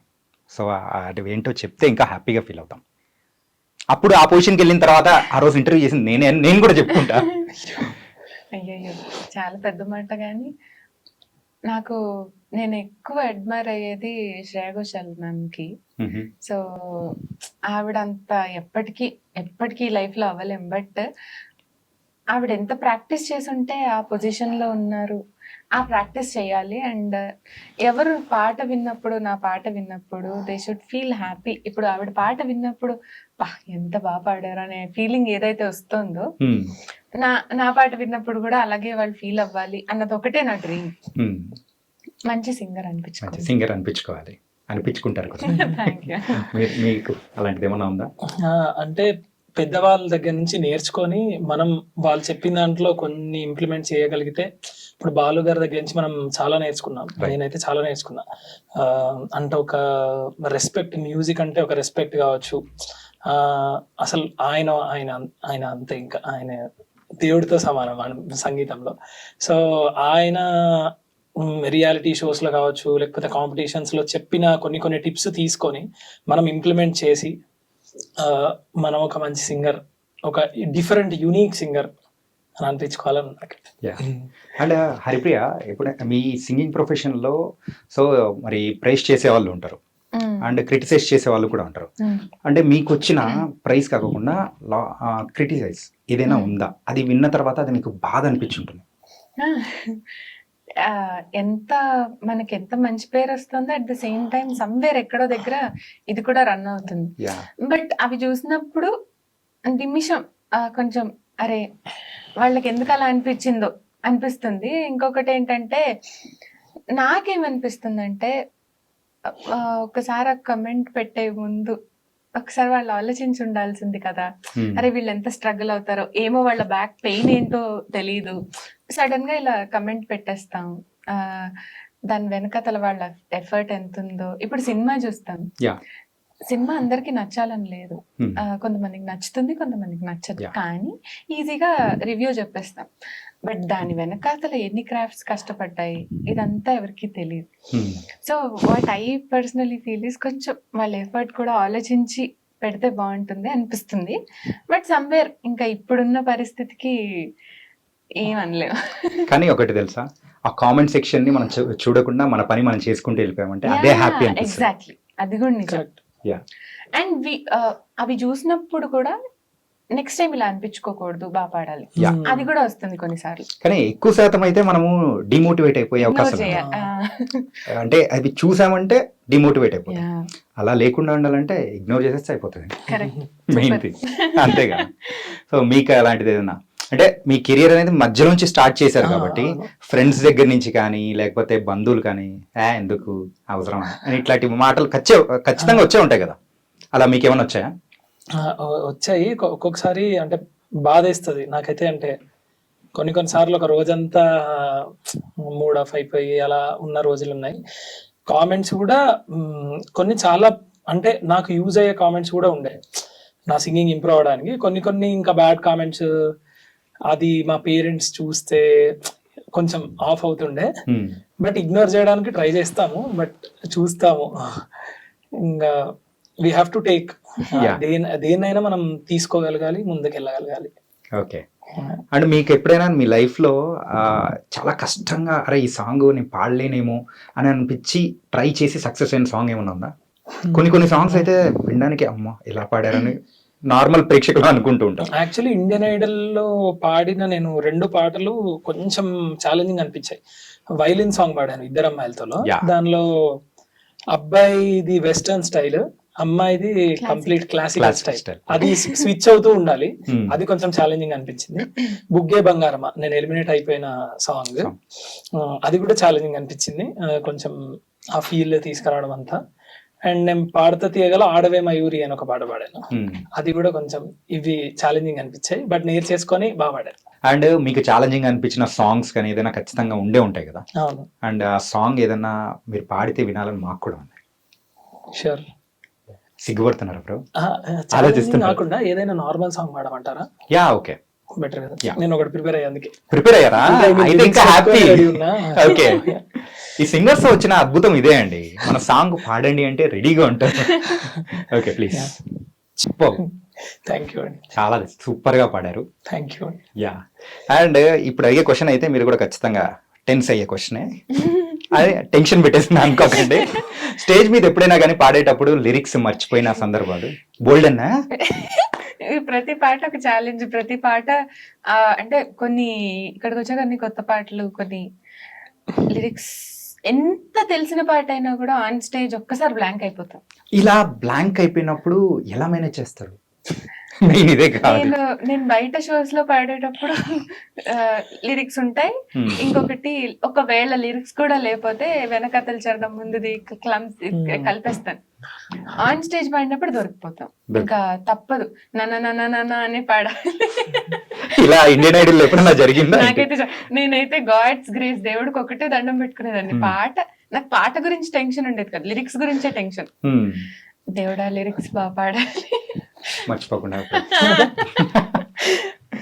సో అది ఏంటో చెప్తే ఇంకా హ్యాపీగా ఫీల్ అవుతాం. అప్పుడు ఆ పొజిషన్కి వెళ్ళిన తర్వాత ఆ రోజు ఇంటర్వ్యూ చేసింది నేను కూడా చెప్పుకుంటా. అయ్యయ్యో, చాలా పెద్ద మాట. కానీ నేను ఎక్కువ అడ్మైర్ అయ్యేది శ్రేయా ఘోషాల్ మ్యామ్కి. సో ఆవిడంత ఎప్పటికీ లైఫ్ లో అవ్వలేం. బట్ ఆవిడ ఎంత ప్రాక్టీస్ చేసుంటే ఆ పొజిషన్ లో ఉన్నారు. ఆ ప్రాక్టీస్ చేయాలి. అండ్ ఎవరు నా పాట విన్నప్పుడు దే షుడ్ ఫీల్ హ్యాపీ. ఇప్పుడు ఆవిడ పాట విన్నప్పుడు ఎంత బాగా పాడారు అనే ఫీలింగ్ ఏదైతే వస్తుందో, నా పాట విన్నప్పుడు కూడా అలాగే వాళ్ళు ఫీల్ అవ్వాలి అన్నది ఒకటే నా డ్రీమ్. మంచి సింగర్ అనిపించుకోవాలి. అనిపించుకుంటారు కదా. మీకు అలాంటిది ఏమన్నా ఉందా? అంటే పెద్దవాళ్ళ దగ్గర నుంచి నేర్చుకొని మనం వాళ్ళు చెప్పిన దాంట్లో కొన్ని ఇంప్లిమెంట్ చేయగలిగితే, ఇప్పుడు బాలు గారి దగ్గర నుంచి మనం చాలా నేర్చుకున్నాం. నేనైతే చాలా నేర్చుకున్నా. అంటే ఒక రెస్పెక్ట్, మ్యూజిక్ అంటే ఒక రెస్పెక్ట్ కావచ్చు. అసలు ఆయన అంతే, ఇంకా ఆయన దేవుడితో సమానం సంగీతంలో. సో ఆయన రియాలిటీ షోస్ లో కావచ్చు, లేకపోతే కాంపిటీషన్స్ లో చెప్పిన కొన్ని టిప్స్ తీసుకొని మనం ఇంప్లిమెంట్ చేసి మనం ఒక మంచి సింగర్, ఒక డిఫరెంట్ యూనిక్ సింగర్ అని అనిపించుకోవాలని నాకు. అండ్ హరిప్రియ, ఇప్పుడు మీ సింగింగ్ ప్రొఫెషన్ లో సో మరి ప్రైజ్ చేసే వాళ్ళు ఉంటారు అండ్ క్రిటిసైజ్ చేసే వాళ్ళు కూడా ఉంటారు. అంటే మీకు వచ్చిన ప్రైజ్ కాకుండా క్రిటిసైజ్ ఏదైనా ఉందా? అది విన్న తర్వాత అది మీకు బాధ అనిపించుంటుంది. మనకి ఎంత మంచి పేరు వస్తుందో, at the same time somewhere ఎక్కడో దగ్గర ఇది కూడా రన్ అవుతుంది. బట్ అవి చూసినప్పుడు నిమిషం కొంచెం అరే వాళ్ళకి ఎందుకు అలా అనిపిస్తుంది. ఇంకొకటి ఏంటంటే, నాకేమనిపిస్తుందంటే ఒకసారి ఆ కమెంట్ పెట్టే ముందు ఒకసారి వాళ్ళు ఆలోచించి ఉండాల్సింది కదా. అరే వీళ్ళు ఎంత స్ట్రగుల్ అవుతారో ఏమో, వాళ్ళ బ్యాక్ పెయిన్ ఏంటో తెలీదు, సడన్ గా ఇలా కమెంట్ పెట్టేస్తాం. దాని వెనకతల వాళ్ళ ఎఫర్ట్ ఎంత ఉందో. ఇప్పుడు సినిమా చూస్తాం, సినిమా అందరికి నచ్చాలని లేదు. కొంతమందికి నచ్చుతుంది, కొంతమందికి నచ్చదు. కానీ ఈజీగా రివ్యూ చెప్పేస్తాం. బట్ దాని వెనకాతల ఎన్ని క్రాఫ్ట్స్ కష్టపడ్డాయి ఇదంతా ఎవరికి తెలియదు. So what I personally feel is, కొంచెం వాళ్ళ ఎఫర్ట్ కూడా ఆలోచించి పెడితే బాగుంటుంది అనిపిస్తుంది. బట్ సమ్వేర్ ఇంకా ఇప్పుడున్న పరిస్థితికి ఏమనలేము. కానీ ఒకటి తెలుసా, ఆ కామెంట్ సెక్షన్ ని మనం చూడకుండా మన పని మనం చేసుకుంటూ వెళ్ళిపోయామంటే అదే హ్యాపీ. ఎగ్జాక్ట్లీ, అది కూడా నిజం. అండ్ అవి చూసినప్పుడు కూడా నెక్స్ట్ టైం ఇలా అనిపించుకోకూడదు, బాగా పాడాలి, అది కూడా వస్తుంది కొన్నిసార్లు. కానీ ఎక్కువ శాతం అయితే మనము డిమోటివేట్ అయిపోయే అవకాశం, అంటే అవి చూసామంటే డిమోటివేట్ అయిపోతాం. అలా లేకుండా ఉండాలంటే ఇగ్నోర్ చేసేస్తే అయిపోతుంది, మెయిన్ థింగ్. అంతేగా. సో మీకు అలాంటిది ఏదన్నా, అంటే మీ కెరియర్ అనేది మధ్య నుంచి స్టార్ట్ చేశారు కాబట్టి ఫ్రెండ్స్ దగ్గర నుంచి కానీ లేకపోతే బంధువులు కానీ ఎందుకు అవసరం అని ఇట్లాంటి మాటలు ఖచ్చితంగా వచ్చే ఉంటాయి కదా, అలా మీకేమైనా వచ్చాయా? వచ్చాయి. ఒక్కొక్కసారి అంటే బాధేస్తుంది నాకైతే. అంటే కొన్నిసార్లు ఒక రోజంతా మూడ్ ఆఫ్ అయిపోయి అలా ఉన్న రోజులు ఉన్నాయి. కామెంట్స్ కూడా కొన్ని చాలా, అంటే నాకు యూజ్ అయ్యే కామెంట్స్ కూడా ఉండే నా సింగింగ్ ఇంప్రూవ్ అవడానికి. కొన్ని ఇంకా బ్యాడ్ కామెంట్స్, అది మా పేరెంట్స్ చూస్తే కొంచెం ఆఫ్ అవుతుండే. బట్ ఇగ్నోర్ చేయడానికి ట్రై చేస్తాము, బట్ చూస్తాము. ఇంకా వీ హ్యావ్ టు టేక్, దేన్నైనా మనం తీసుకోగలగాలి, ముందుకెళ్ళగలగాలి. ఓకే. అండ్ మీకు ఎప్పుడైనా మీ లైఫ్ లో చాలా కష్టంగా అరే ఈ సాంగ్ నేను పాడలేనేమో అని అనిపించి ట్రై చేసి సక్సెస్ అయిన సాంగ్ ఏమన్నా ఉందా? కొన్ని సాంగ్స్ అయితే వినడానికి అమ్మ ఇలా పాడారని నార్మల్ ప్రేక్షకులు అనుకుంటూ ఉంటాం. యాక్చువల్లీ ఇండియన్ ఐడల్ లో పాడిన నేను 2 పాటలు కొంచెం ఛాలెంజింగ్ అనిపించాయి. వైలిన్ సాంగ్ పాడాను ఇద్దరు అమ్మాయిలతో. దానిలో అబ్బాయిది వెస్టర్న్ స్టైల్, అమ్మాయిది కంప్లీట్ క్లాసికల్ స్టైల్. అది స్విచ్ అవుతూ ఉండాలి. అది కొంచెం ఛాలెంజింగ్ అనిపించింది. బుగ్గే బంగారమా, నేను ఎలిమినేట్ అయిపోయిన సాంగ్, అది కూడా ఛాలెంజింగ్ అనిపించింది. కొంచెం ఆ ఫీల్ తీసుకురావడం అంతా. అండ్ నేను పాడతా తీయగల ఆడవే మయూరి అని ఒక పాట పాడాను, అది కూడా కొంచెం ఇవి ఛాలెంజింగ్ అనిపించాయి. బట్ నేర్చేసుకొని బాగా పాడాను. అండ్ మీకు ఛాలెంజింగ్ అనిపించిన సాంగ్స్ కానీ ఏదైనా ఖచ్చితంగా ఉండే ఉంటాయి కదా. అవును. అండ్ ఆ సాంగ్ ఏదైనా మీరు పాడితే వినాలని మాకు కూడా ఉంది. షూర్. సిగ్గుపడుతున్నారు బ్రో? ఆలోచిస్తున్నా. కాకుండా ఏదైనా నార్మల్ సాంగ్ పాడమంటారా? యా, ఓకే, బెటర్ కదా. నేను ఒకటి ప్రిపేర్ అయ్యా, అందుకే. ప్రిపేర్ అయ్యారా? అయితే ఇంకా హ్యాపీ. ఓకే. ఈ సింగర్స్ వచ్చిన అద్భుతం ఇదే అండి, మన సాంగ్ పాడండి అంటే రెడీగా ఉంటారు. ఓకే, ప్లీజ్ చెప్పు. థ్యాంక్ యూ అండి, చాలా సూపర్ గా పాడారు. Thank you. యా. అండ్ ఇప్పుడు అడిగే క్వశ్చన్ అయితే మీరు కూడా ఖచ్చితంగా టెన్స్ అయ్యే క్వశ్చనే, అదే టెన్షన్ పెట్టేసింది అనుకోకండి. స్టేజ్ మీద ఎప్పుడైనా కానీ పాడేటప్పుడు లిరిక్స్ మర్చిపోయిన సందర్భాలు బోల్డ్ అన్నా? ప్రతి పాట ఒక ఛాలెంజ్, ప్రతి పాట అంటే కొన్ని ఇక్కడికి వచ్చాక అన్ని కొత్త పాటలు, కొన్ని లిరిక్స్ ఎంత తెలిసిన పాట అయినా కూడా ఆన్ స్టేజ్ ఒక్కసారి బ్లాంక్ అయిపోతాం. ఇలా బ్లాంక్ అయిపోయినప్పుడు ఎలా మేనేజ్ చేస్తారు? మెయిన్ ఇదే కాదు. నేను బయట షోస్ లో పాడేటప్పుడు లిరిక్స్ ఉంటాయి. ఇంకొకటి ఒకవేళ లిరిక్స్ కూడా లేకపోతే వెనకతలు చరణం ముందుది కలిపేస్తాను. ఆన్ స్టేజ్ పాడినప్పుడు దొరికిపోతాం, ఇంకా తప్పదు నన్న అనే పాడాలి. ఇలా ఇండియన్ ఐడల్ ఎప్పుడన్నా జరిగిందా? నాకైతే నేనైతే గాడ్స్ గ్రేస్, దేవుడికి ఒకటే దండం పెట్టుకునేదాన్ని. నాకు పాట గురించి టెన్షన్ ఉండేది కదా, లిరిక్స్ గురించే టెన్షన్. దేవుడా లిరిక్స్ బాగా పాడాలి మర్చిపోకుండా.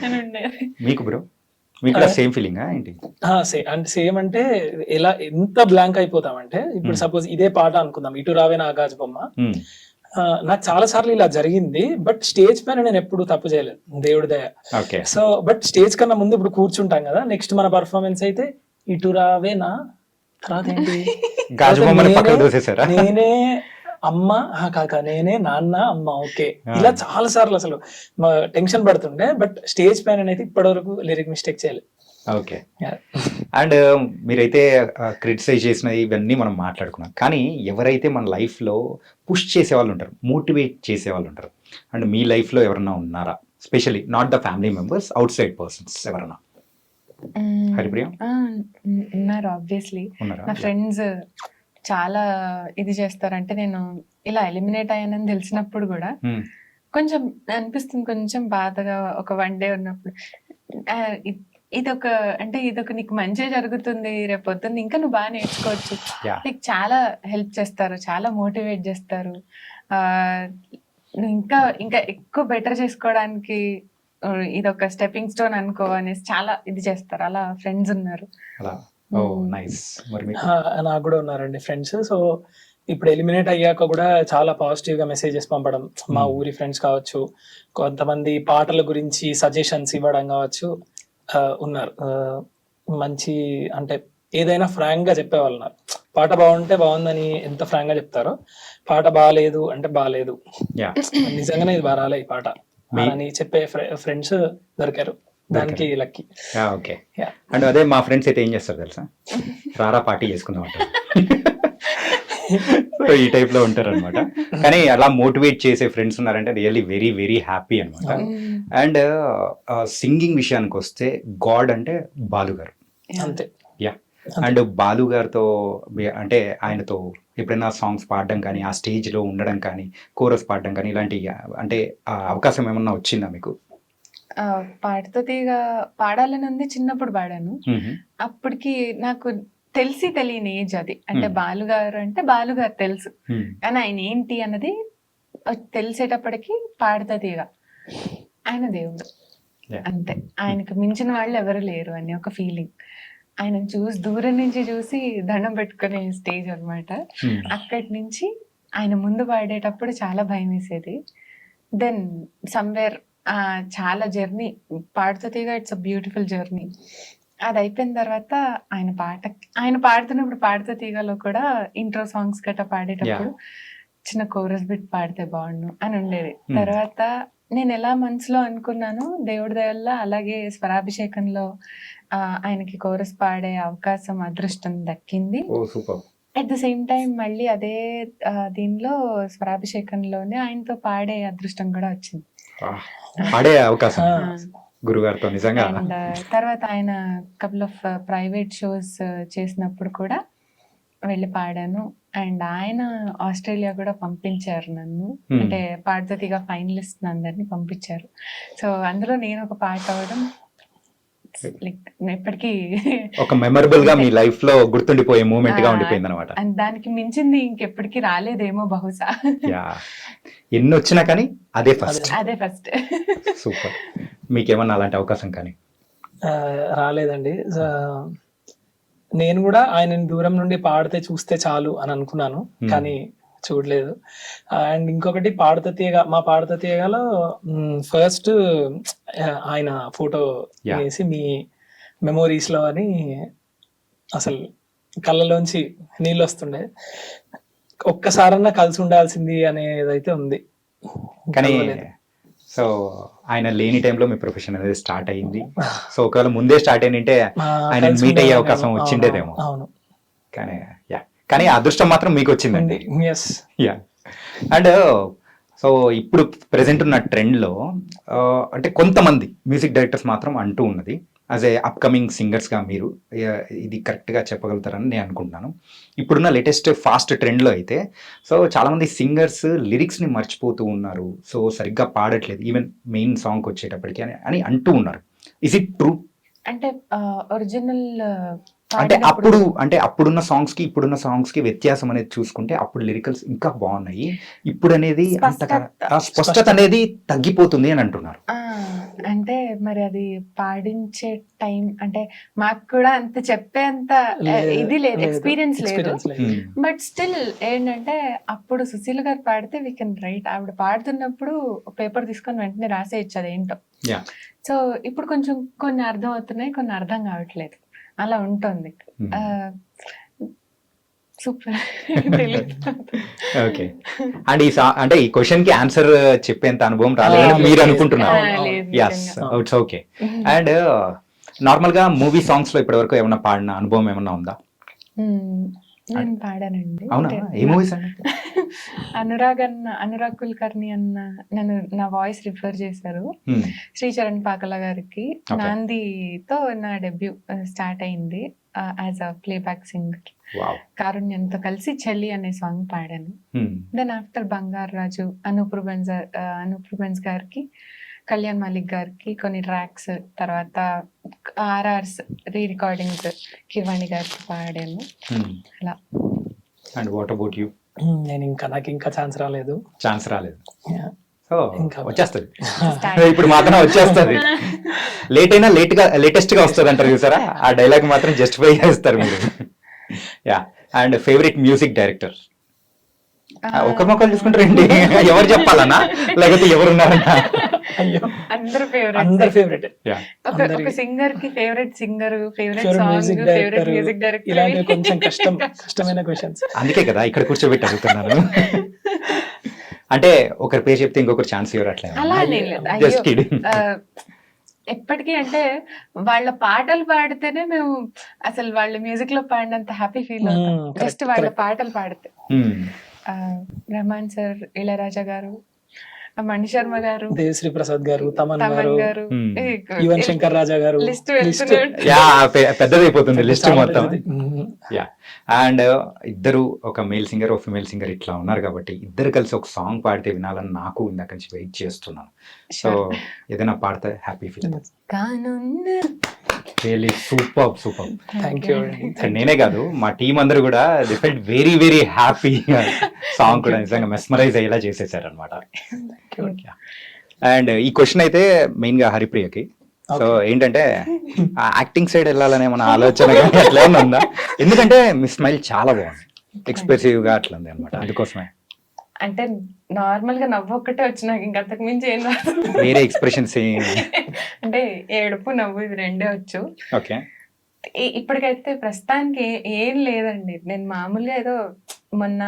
అని ఉండేది. మీకు బ్రో, మీకు కూడా సేమ్ ఫీలింగా ఏంటి? అంటే సేమ్ అంటే ఎలా ఎంత బ్లాంక్ అయిపోతామంటే, ఇప్పుడు సపోజ్ ఇదే పాట అనుకుందాం, ఇటు రావే నా ఆకాశ బొమ్మ. నాకు చాలా సార్లు ఇలా జరిగింది, బట్ స్టేజ్ పైన నేను ఎప్పుడు తప్పు చేయలేదు, దేవుడి దయ. సో బట్ స్టేజ్ కన్నా ముందు ఇప్పుడు కూర్చుంటాం కదా, నెక్స్ట్ మన పర్ఫార్మెన్స్ అయితే ఇటు రావే నా, తర్వాత ఏంటి నేనే అమ్మ కాక నేనే నాన్న అమ్మ, ఓకే, ఇలా చాలా సార్లు అసలు టెన్షన్ పడుతుండే. బట్ స్టేజ్ పైన అయితే ఇప్పటి వరకు లిరిక్ మిస్టేక్ చేయలేదు. ఓకే. అండ్ మీరైతే క్రిటిసైజ్ చేసిన ఇవన్నీ మనం మాట్లాడుకున్నాం, కానీ ఎవరైతే మన లైఫ్లో పుష్ చేసే వాళ్ళు ఉంటారు, మోటివేట్ చేసే వాళ్ళు ఉంటారు, అండ్ మీ లైఫ్లో ఎవరన్నా ఉన్నారా? Specially not the family members, out side persons ఎవరన్నా? హరిప్రియ ఉన్నారు, ఆబ్వియస్లీ. నా ఫ్రెండ్స్ చాలా ఇది చేస్తారంటే, నేను ఇలా ఎలిమినేట్ అయ్యానని తెలిసినప్పుడు కూడా కొంచెం అనిపిస్తుంది, కొంచెం బాధగా. ఒక 1 day ఉన్నప్పుడు ఇదొక అంటే ఇదొక నీకు మంచి జరుగుతుంది, రేపు పొద్దున్న ఇంకా నువ్వు బాగా నేర్చుకోవచ్చు. నీకు చాలా హెల్ప్ చేస్తారు, చాలా మోటివేట్ చేస్తారు, నువ్వు ఇంకా ఇంకా ఎక్కువ బెటర్ చేసుకోవడానికి ఇదొక స్టెప్పింగ్ స్టోన్ అనుకో అనేసి చాలా ఇది చేస్తారు. అలా ఫ్రెండ్స్ ఉన్నారు. నాకు కూడా ఉన్నారండి ఫ్రెండ్స్. సో ఇప్పుడు ఎలిమినేట్ అయ్యాక కూడా చాలా పాజిటివ్ గా మెసేజెస్ పంపడం, మా ఊరి ఫ్రెండ్స్ కావచ్చు, కొంతమంది పాటల గురించి సజెషన్స్ ఇవ్వడం కావచ్చు, ఉన్నారు. మంచి అంటే ఏదైనా ఫ్రాంక్ గా చెప్పేవాళ్ళు ఉన్నారు. పాట బాగుంటే బాగుందని ఎంత ఫ్రాంక్ గా చెప్తారో, పాట బాగాలేదు అంటే బాగాలేదు, నిజంగానే ఇది బాగాలే ఈ పాట అని చెప్పే ఫ్రెండ్స్ దొరికారు, దానికి లక్కీ. ఓకే. అండ్ అదే మా ఫ్రెండ్స్ అయితే ఏం చేస్తారు తెలుసా, రారా పార్టీ చేసుకుందాం అంటారు. సో ఈ టైప్ లో ఉంటారు అనమాట. కానీ అలా మోటివేట్ చేసే ఫ్రెండ్స్ ఉన్నారంటే రియల్లీ వెరీ వెరీ హ్యాపీ అనమాట. అండ్ సింగింగ్ విషయానికి వస్తే గాడ్ అంటే బాలు గారు. అంతే. యా. అండ్ బాలు గారితో అంటే ఆయనతో ఎప్పుడైనా సాంగ్స్ పాడడం కానీ, ఆ స్టేజ్ లో ఉండడం కానీ, కోరస్ పాడడం కానీ, ఇలాంటి అంటే అవకాశం ఏమన్నా వచ్చిందా మీకు? పాటతో తీగ పాడాలని ఉంది, చిన్నప్పుడు పాడాను. అప్పటికి నాకు తెలియని ఏజ్ అది. అంటే బాలుగారు అంటే బాలుగారు తెలుసు, కానీ ఆయన ఏంటి అన్నది తెలిసేటప్పటికి పాడతా తీగ ఆయన దేవుడు అంతే, ఆయనకు మించిన వాళ్ళు ఎవరు లేరు అని ఒక ఫీలింగ్. ఆయన దూరం నుంచి చూసి దండం పెట్టుకునే స్టేజ్ అనమాట. అక్కడి నుంచి ఆయన ముందు పాడేటప్పుడు చాలా భయం వేసేది. దెన్ సమ్వేర్ చాలా జర్నీ పాడుతూ తీగా, ఇట్స్ అ బ్యూటిఫుల్ జర్నీ. అది అయిపోయిన తర్వాత ఆయన పాడుతున్నప్పుడు పాడుతూ తీగలో కూడా ఇంట్రో సాంగ్స్ గట్రా పాడేటప్పుడు చిన్న కోరస్ బిట్ పాడితే బాగుండు అని ఉండేది. తర్వాత నేను ఎలా మనసులో అనుకున్నాను, దేవుడి దయల్ల అలాగే స్వరాభిషేకంలో ఆయనకి కోరస్ పాడే అవకాశం, అదృష్టం దక్కింది. అట్ ద సేమ్ టైం మళ్ళీ అదే దీనిలో స్వరాభిషేకంలోనే ఆయనతో పాడే అదృష్టం కూడా వచ్చింది, పాడే అవకాశం గురుగారితో నిజంగా. అండ్ తర్వాత ఆయన కపుల్ ఆఫ్ ప్రైవేట్ షోస్ చేసినప్పుడు కూడా వెళ్ళి పాడాను. అండ్ ఆయన ఆస్ట్రేలియా కూడా పంపించారు నన్ను, అంటే పాడతీగా ఫైనలిస్ట్ అందరినీ పంపించారు. సో అందులో నేను ఒక పాట అవడం లైక్ ఎప్పటికీ ఒక మెమరబుల్ గా మీ లైఫ్ లో గుర్తుండిపోయే మూమెంట్ గా ఉండిపోయింది అనమాట. అండ్ దానికి మించింది ఇంకెప్పటికీ రాలేదేమో బహుశా. ఎన్ని వచ్చినా కానీ అదే ఫస్ట్. సూపర్. మీకేమన్నా అలాంటి అవకాశం కానీ? రాలేదండి. నేను కూడా ఆయనని దూరం నుండి పాడితే చూస్తే చాలు అని అనుకున్నాను, కానీ చూడలేదు. అండ్ ఇంకొకటి మా పాడత తీయగలో ఫస్ట్ ఆయన ఫోటో వేసి మీ మెమోరీస్ లో అని అసలు కళ్ళలోంచి నీళ్ళు వస్తుండే. ఒక్కసారన్నా కలిసి ఉండాల్సింది అనేదైతే ఉంది. కానీ కలవలేదు. సో ఆయన లేని టైంలో మీ ప్రొఫెషన్ అనేది స్టార్ట్ అయింది. సో ఒకవేళ ముందే స్టార్ట్ అయినంటే ఆయన కలిసి మీట్ అయ్యే ఉండేవాళ్ళేమో. అవకాశం వచ్చిండేదేమో. అవును కానీ కానీ అదృష్టం మాత్రం మీకు వచ్చిందండి. ఎస్. యా. అండ్ సో ఇప్పుడు ప్రెసెంట్ ఉన్న ట్రెండ్లో అంటే కొంతమంది మ్యూజిక్ డైరెక్టర్స్ మాత్రం అంటూ ఉన్నది, యాజ్ ఏ అప్కమింగ్ సింగర్స్గా మీరు ఇది కరెక్ట్గా చెప్పగలుగుతారని నేను అనుకుంటున్నాను. ఇప్పుడున్న లేటెస్ట్ ఫాస్ట్ ట్రెండ్లో అయితే సో చాలామంది సింగర్స్ లిరిక్స్ని మర్చిపోతూ ఉన్నారు, సో సరిగ్గా పాడట్లేదు ఈవెన్ మెయిన్ సాంగ్కి వచ్చేటప్పటికి అని అంటూ ఉన్నారు. Is it true? అంటే ఒరిజినల్ అంటే అప్పుడున్న సాంగ్స్ కి ఇప్పుడున్న సాంగ్స్ కి వ్యత్యాసం అనేది చూసుకుంటే అప్పుడు లిరికల్స్ ఇంకా బాగున్నాయి, ఇప్పుడు అనేది అంతగా స్పష్టత అనేది తగ్గిపోతుంది అని అంటున్నారు. అంటే మరి అది పాడించే టైం అంటే మాకు కూడా అంత చెప్పేంత ఇది లేదు, ఎక్స్పీరియన్స్ లేదు. బట్ స్టిల్ ఏంటంటే అప్పుడు సుశీల్ గారు పాడితే వీ కెన్ రైట్, ఆవిడ పాడుతున్నప్పుడు పేపర్ తీసుకొని వెంటనే రాసేయచ్చు అదేంటో. సో ఇప్పుడు కొంచెం కొన్ని అర్థం అవుతున్నాయి, కొన్ని అర్థం కావట్లేదు, అలా ఉంటుంది. సూపర్. ఓకే. అండ్ అంటే ఈ క్వశ్చన్ కి ఆన్సర్ చెప్పేంత అనుభవం రాలేదని మీరు అనుకుంటున్నారు. Yes, it's okay. And normal గా మూవీ సాంగ్స్ లో ఇప్పటి వరకు ఏమైనా పాడిన అనుభవం ఏమన్నా ఉందా? నేను పాడానండి. అవునా? ఏ మూవీస్ అండి? అనురాగ్ కుల్కర్ణి అన్న నన్ను నా వాయిస్ రిఫర్ చేశారు శ్రీచరణ్ పాకల గారికి. నాందితో నా డెబ్యూ స్టార్ట్ అయింది యాజ్ అ ప్లేబ్యాక్ సింగర్. కారుణ్యంతో కలిసి చెల్లి అనే సాంగ్ పాడాను. దెన్ ఆఫ్టర్ బంగారు రాజు, అనూప్ రూబెన్స్ గారికి, కళ్యాణ్ మాలిక్ గారికి కొన్ని ట్రాక్స్, తర్వాత ఆర్ఆర్స్ రీ రికార్డింగ్స్ కిర్వాణి గారికి పాడాను. అలా. And what about you? నేను నాకు ఇంకా ఛాన్స్ రాలేదు. సో వచ్చేస్తుంది ఇప్పుడు మాత్రం వచ్చేస్తుంది. లేట్ అయినా లేటెస్ట్ గా వస్తుంది అంటారు చూసారా, ఆ డైలాగ్ మాత్రం జస్టిఫై చేస్తారు మీరు. Yeah. And favourite music director? ఒకరి మొక్కలు చూసుకుంటారండి, ఎవరు చెప్పాలన్నా లేకపోతే ఎవరున్నారన్నా? అందరూ ఫేవరెట్. ఒక సింగర్ కి favourite singer, favourite song, favourite music director, ఇలాంటి కొంచెం కష్టమైన క్వశ్చన్స్. అందుకే కదా ఇక్కడ కూర్చోబెట్టి అడుగుతున్నాను. అంటే ఒకరి పేరు చెప్తే ఇంకొకరు ఛాన్స్ ఇవ్వట్లేదు. ఎప్పటికీ అంటే వాళ్ళ పాటలు పాడితేనే మేము అసలు వాళ్ళ మ్యూజిక్ లో పాడినంత హ్యాపీ ఫీల్ అవుతాం. జస్ట్ వాళ్ళ పాటలు పాడితే. రెహమాన్ సార్, ఇళయరాజా గారు, మణి శర్మ గారు, దేవశ్రీ ప్రసాద్ గారు, తమన్ గారు, ఈ యువన్ శంకర్ రాజా గారు, లిస్ట్ పెద్దదైపోతుంది లిస్ట్ మొత్తం. యా. అండ్ ఇద్దరు, ఒక మేల్ సింగర్ ఒక ఫిమేల్ సింగర్ ఇట్లా ఉన్నారు కాబట్టి ఇద్దరు కలిసి ఒక సాంగ్ పాడితే వినాలని నాకు ఇందాక నుంచి వెయిట్ చేస్తున్నాను. సో ఏదైనా పాడితే happy feel. Really super. Thank you. నేనే కాదు, మా టీం అందరూ కూడా they felt very very happy. Song కూడా నిజంగా మెస్మరైజ్ అయ్యేలా చేసేసారు అనమాట. అండ్ ఈ క్వశ్చన్ అయితే మెయిన్ గా హరిప్రియకి. సో ఏంటంటే యాక్టింగ్ సైడ్ వెళ్ళాలనే మన ఆలోచన అట్లా ఉందా? ఎందుకంటే మీ స్మైల్ చాలా బాగుంది, ఎక్స్ప్రెసివ్ గా అట్లా ఉంది అనమాట, అందుకోసమే. అంటే నార్మల్ గా నవ్వు ఒక్కటే వచ్చి నాకు ఇంకా అంతకు మించి ఏం రాదు. వేరే ఎక్స్ప్రెషన్స్ అంటే ఏడుపు, నవ్వు, ఇవి రెండే వచ్చు. ఓకే. ఇప్పటికైతే ప్రస్తుతానికి ఏం లేదండి. నేను మామూలుగా ఏదో మొన్న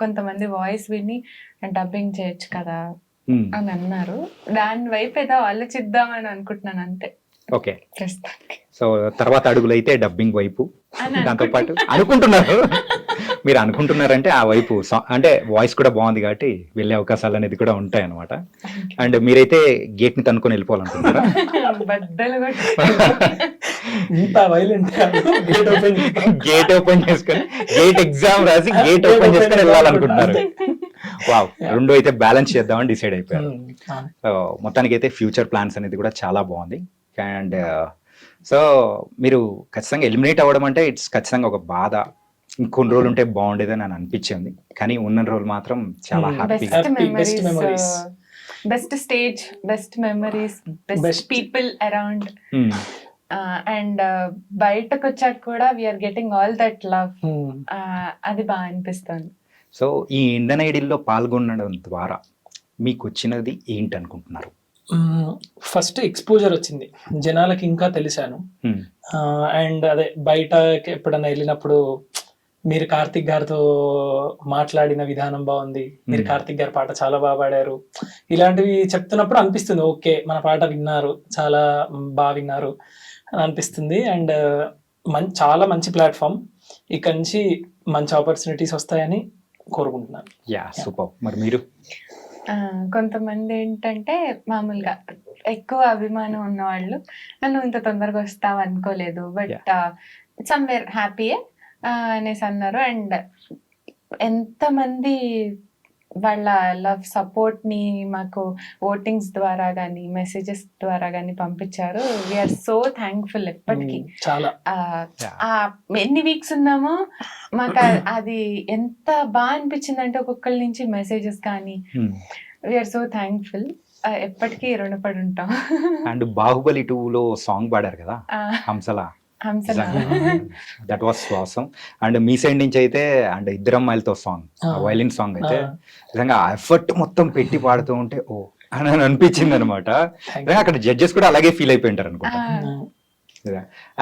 కొంతమంది వాయిస్ విని డబ్బింగ్ చేయొచ్చు కదా అని అన్నారు, దాని వైపు ఏదో ఆలోచిద్దామని అనుకుంటున్నాను అంతే. ఓకే. ప్రస్తుతానికి సో తర్వాత అడుగులు అయితే డబ్బింగ్ వైపు, దాంతో పాటు అనుకుంటున్నారు. మీరు అనుకుంటున్నారంటే ఆ వైపు అంటే వాయిస్ కూడా బాగుంది కాబట్టి వెళ్ళే అవకాశాలు అనేది కూడా ఉంటాయి అనమాట. అండ్ మీరైతే గేట్ ని తనుకొని వెళ్ళిపోవాలనుకుంటారా? గేట్ ఓపెన్ చేసుకొని, గేట్ ఎగ్జామ్ రాసి గేట్ ఓపెన్ చేసుకొని వెళ్ళాలనుకుంటున్నారు. వావ్. రెండు అయితే బ్యాలెన్స్ చేద్దామని డిసైడ్ అయిపోయారు. సో మొత్తానికి అయితే ఫ్యూచర్ ప్లాన్స్ అనేది కూడా చాలా బాగుంది. అండ్ సో మీరు ఖచ్చితంగా ఎలిమినేట్ అవ్వడం అంటే ఇట్స్ ఖచ్చితంగా ఒక బాధ. ఇంకొన్ని రోజులు ఉంటే బాగుండేదని అని అనిపించింది, కానీ ఉన్న రోజులు మాత్రం చాలా happy. Best stage, best memories, best people around. And బయటకు వచ్చాక కూడా we're getting all that love. అది బాగా అనిపిస్తుంది. సో ఈ ఇండియన్ ఐడల్ పాల్గొనడం ద్వారా మీకు వచ్చినది ఏంటి అనుకుంటున్నారు? ఫస్ట్ ఎక్స్పోజర్ వచ్చింది, జనాలకి ఇంకా తెలిసాను. అండ్ అదే బయట ఎప్పుడన్నా వెళ్ళినప్పుడు మీరు కార్తిక్ గారితో మాట్లాడిన విధానం బాగుంది, మీరు కార్తిక్ గారి పాట చాలా బాగా పాడారు, ఇలాంటివి చెప్తున్నప్పుడు అనిపిస్తుంది ఓకే మన పాట విన్నారు, చాలా బాగా విన్నారు అని అనిపిస్తుంది. అండ్ చాలా మంచి ప్లాట్ఫామ్, ఇక్కడ నుంచి మంచి ఆపర్చునిటీస్ వస్తాయని కోరుకుంటున్నాను. సూపర్. మరి మీరు? కొంతమంది ఏంటంటే మామూలుగా ఎక్కువ అభిమానం ఉన్నవాళ్ళు నువ్వు ఇంత తొందరగా వస్తావు అనుకోలేదు, బట్ సమ్వేర్ హ్యాపీయే అనేసి అన్నారు. అండ్ ఎంతమంది వాళ్ళ లవ్ సపోర్ట్ ని మాకు ఓటింగ్స్ ద్వారా కానీ మెసేజెస్ ద్వారా కానీ పంపించారు. వీఆర్ సో థ్యాంక్ఫుల్ ఎప్పటికీ. చాలా ఎన్ని వీక్స్ ఉన్నామో మాకు అది ఎంత బాగా అనిపించింది అంటే ఒక్కొక్కరి నుంచి మెసేజెస్ కానీ వీఆర్ సో థ్యాంక్ఫుల్, ఎప్పటికీ రుణపడి ఉంటాం. అండ్ బాహుబలి 2లో సాంగ్ పాడారు కదా హంసలా, దట్ వాస్ ఆసమ్. అండ్ మీ సైడ్ నుంచి అయితే అండ్ ఇద్దరు అమ్మాయిలతో సాంగ్, వైలిన్ సాంగ్ అయితే నిజంగా ఎఫర్ట్ మొత్తం పెట్టి పాడుతూ ఉంటే ఓ అని అనిపించింది అనమాట. అక్కడ జడ్జెస్ కూడా అలాగే ఫీల్ అయిపోయి ఉంటారు అనుకుంటా.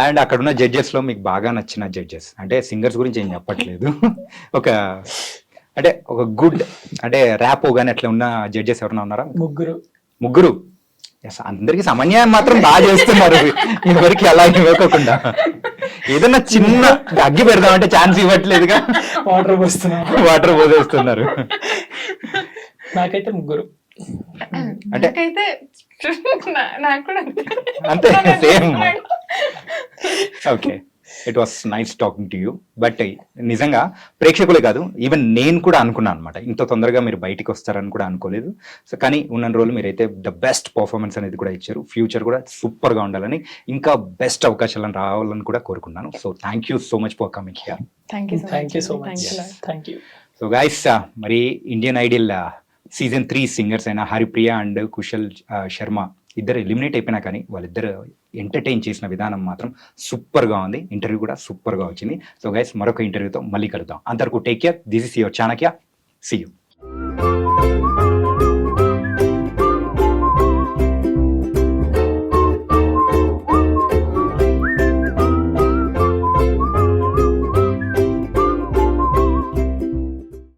అండ్ అక్కడ ఉన్న జడ్జెస్ లో మీకు బాగా నచ్చిన జడ్జెస్ అంటే సింగర్స్ గురించి ఏం చెప్పట్లేదు, ఒక అంటే ఒక గుడ్ అంటే ర్యాప్ కానీ అట్లా ఉన్న జడ్జెస్ ఎవరైనా ఉన్నారా? ముగ్గురు అందరికి సమన్యాయం మాత్రం బాగా చేస్తున్నారు, ఎవరికి అలా ఇవ్వకుండా. ఏదన్నా చిన్న అగ్గి పెడదామంటే ఛాన్స్ ఇవ్వట్లేదుగా, వాటర్ పోసేస్తున్నారు. నాకైతే ముగ్గురు అంటే అంతే same. Okay, it was nice talking to you. But నిజంగా ప్రేక్షకులే కాదు, ఈవెన్ నేను కూడా అనుకున్నాను అనమాట, ఇంత తొందరగా మీరు బయటికి వస్తారని కూడా అనుకోలేదు. సో కానీ ఉన్న రోజులు మీరైతే ద బెస్ట్ పర్ఫార్మెన్స్ అనేది కూడా ఇచ్చారు. ఫ్యూచర్ కూడా సూపర్గా ఉండాలని, ఇంకా బెస్ట్ అవకాశాలను రావాలని కూడా కోరుకున్నాను. So thank you so much for coming here. So guys, మరి ఇండియన్ ఐడల్ సీజన్ 3 సింగర్స్ అయిన హరిప్రియ అండ్ కుశల్ శర్మ ఇద్దరు ఎలిమినేట్ అయిపోయినా కానీ వాళ్ళిద్దరు ఎంటర్టైన్ చేసిన విధానం మాత్రం సూపర్గా ఉంది. ఇంటర్వ్యూ కూడా సూపర్గా వచ్చింది. సో గైస్, మరొక ఇంటర్వ్యూతో మళ్ళీ కలుద్దాం. అంతవరకు take care. This is your Chanakya. See you.